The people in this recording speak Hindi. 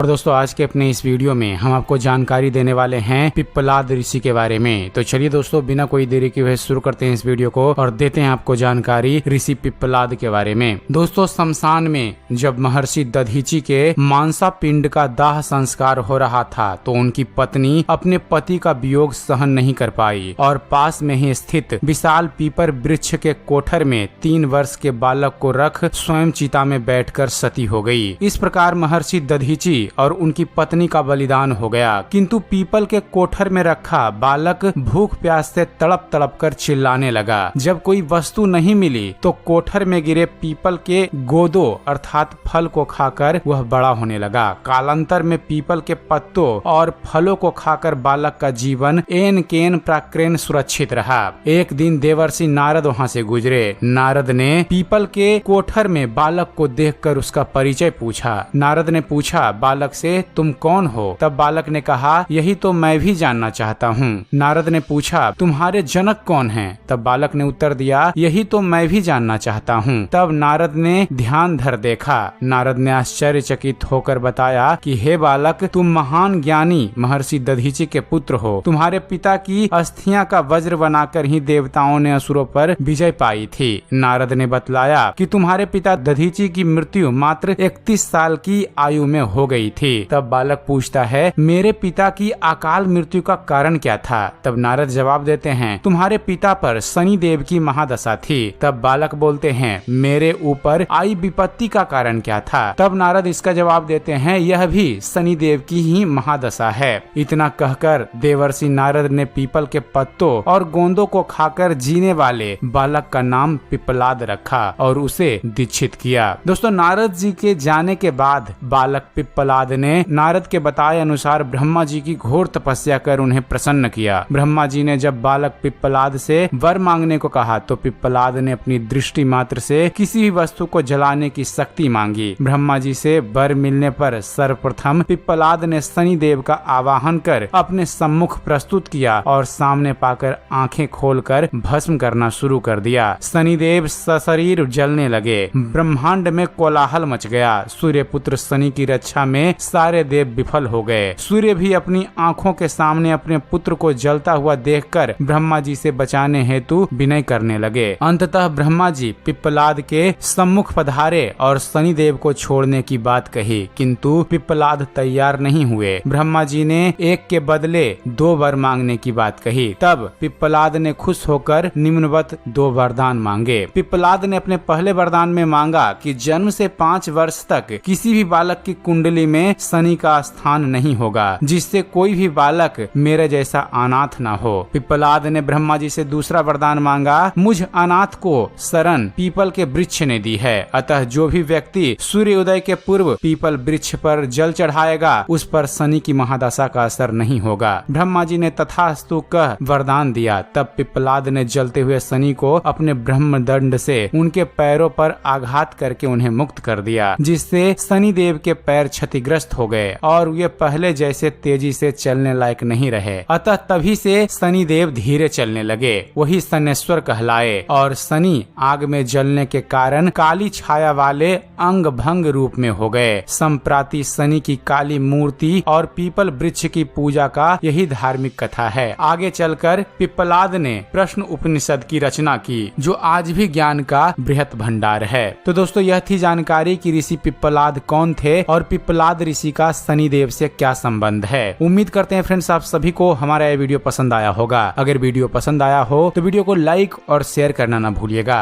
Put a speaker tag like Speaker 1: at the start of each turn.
Speaker 1: और दोस्तों आज के अपने इस वीडियो में हम आपको जानकारी देने वाले हैं पिप्पलाद ऋषि के बारे में। तो चलिए दोस्तों बिना कोई देरी के हुए शुरू करते हैं इस वीडियो को और देते हैं आपको जानकारी ऋषि पिप्पलाद के बारे में। दोस्तों शमशान में जब महर्षि दधीचि के मांसा पिंड का दाह संस्कार हो रहा था तो उनकी पत्नी अपने पति का वियोग सहन नहीं कर पाई और पास में ही स्थित विशाल पीपर वृक्ष के कोठर में 3 वर्ष के बालक को रख स्वयं चिता में बैठकर सती हो गई। इस प्रकार महर्षि दधीचि और उनकी पत्नी का बलिदान हो गया। किंतु पीपल के कोठर में रखा बालक भूख प्यास से तड़प तड़प कर चिल्लाने लगा। जब कोई वस्तु नहीं मिली तो कोठर में गिरे पीपल के गोदों अर्थात फल को खाकर वह बड़ा होने लगा। कालांतर में पीपल के पत्तों और फलों को खाकर बालक का जीवन एन केन प्राक्रेन सुरक्षित रहा। एक दिन देवर्षि नारद वहाँ से गुजरे। नारद ने पीपल के कोठर में बालक को देखकर उसका परिचय पूछा। नारद ने पूछा बालक से तुम कौन हो? तब बालक ने कहा यही तो मैं भी जानना चाहता हूँ। नारद ने पूछा तुम्हारे जनक कौन हैं? तब बालक ने उत्तर दिया यही तो मैं भी जानना चाहता हूँ। तब नारद ने ध्यान धर देखा। नारद ने आश्चर्यचकित होकर बताया कि हे बालक तुम महान ज्ञानी महर्षि दधीचि के पुत्र हो। तुम्हारे पिता की अस्थियां का वज्र बनाकर ही देवताओं ने असुरों पर विजय पाई थी। नारद ने बतलाया कि तुम्हारे पिता दधीचि की मृत्यु मात्र 31 साल की आयु में हो गई थी। तब बालक पूछता है मेरे पिता की अकाल मृत्यु का कारण क्या था? तब नारद जवाब देते हैं तुम्हारे पिता पर शनि देव की महादशा थी। तब बालक बोलते हैं मेरे ऊपर आई विपत्ति का कारण क्या था? तब नारद इसका जवाब देते हैं यह भी शनि देव की ही महादशा है। इतना कहकर देवर्षि नारद ने पीपल के पत्तों और गोंदों को खाकर जीने वाले बालक का नाम पिप्पलाद रखा और उसे दीक्षित किया। दोस्तों नारद जी के जाने के बाद बालक पिप्पलाद ने नारद के बताए अनुसार ब्रह्मा जी की घोर तपस्या कर उन्हें प्रसन्न किया। ब्रह्मा जी ने जब बालक पिप्पलाद से वर मांगने को कहा तो पिप्पलाद ने अपनी दृष्टि मात्र से किसी भी वस्तु को जलाने की शक्ति मांगी। ब्रह्मा जी से वर मिलने पर सर्वप्रथम पिप्पलाद ने शनि देव का आवाहन कर अपने सम्मुख प्रस्तुत किया और सामने पाकर आंखें खोलकर भस्म करना शुरू कर दिया। शनि देव सशरीर जलने लगे। ब्रह्मांड में कोलाहल मच गया। सूर्य पुत्र शनि की रक्षा में सारे देव विफल हो गए। सूर्य भी अपनी आंखों के सामने अपने पुत्र को जलता हुआ देखकर ब्रह्मा जी से बचाने हेतु विनय करने लगे। अंततः ब्रह्मा जी पिप्पलाद के सम्मुख पधारे और शनि देव को छोड़ने की बात कही, किंतु पिप्पलाद तैयार नहीं हुए। ब्रह्मा जी ने एक के बदले 2 वर मांगने की बात कही। तब पिप्पलाद ने खुश होकर निम्नवत 2 वरदान मांगे। पिप्पलाद ने अपने पहले वरदान में मांगा कि जन्म से 5 वर्ष तक किसी भी बालक की कुंडली में शनि का स्थान नहीं होगा, जिससे कोई भी बालक मेरे जैसा अनाथ ना हो। पिप्पलाद ने ब्रह्मा जी से दूसरा वरदान मांगा मुझ अनाथ को शरण पीपल के वृक्ष ने दी है, अतः जो भी व्यक्ति सूर्योदय के पूर्व पीपल वृक्ष पर जल चढ़ाएगा उस पर शनि की महादशा का असर नहीं होगा। ब्रह्मा जी ने तथास्तु कह वरदान दिया। तब पिप्पलाद ने जलते हुए शनि को अपने ब्रह्मदंड से उनके पैरों पर आघात करके उन्हें मुक्त कर दिया, जिससे शनि देव के पैर क्षतिग्रस्त हो गए और वे पहले जैसे तेजी से चलने लायक नहीं रहे। अतः तभी से शनि देव धीरे चलने लगे। वही शनेश्वर कहलाए और शनि आग में जलने के कारण काली छाया वाले अंग भंग रूप में हो गए। संप्राति शनि की काली मूर्ति और पीपल वृक्ष की पूजा का यही धार्मिक कथा है। आगे चलकर पिप्पलाद ने प्रश्न उपनिषद की रचना की जो आज भी ज्ञान का बृहत भंडार है। तो दोस्तों यह थी जानकारी कि ऋषि पिप्पलाद कौन थे और पिप्पलाद ऋषि का शनि देव से क्या संबंध है। उम्मीद करते हैं फ्रेंड्स आप सभी को हमारा यह वीडियो पसंद आया होगा। अगर वीडियो पसंद आया हो तो वीडियो को लाइक और शेयर करना ना भूलिएगा।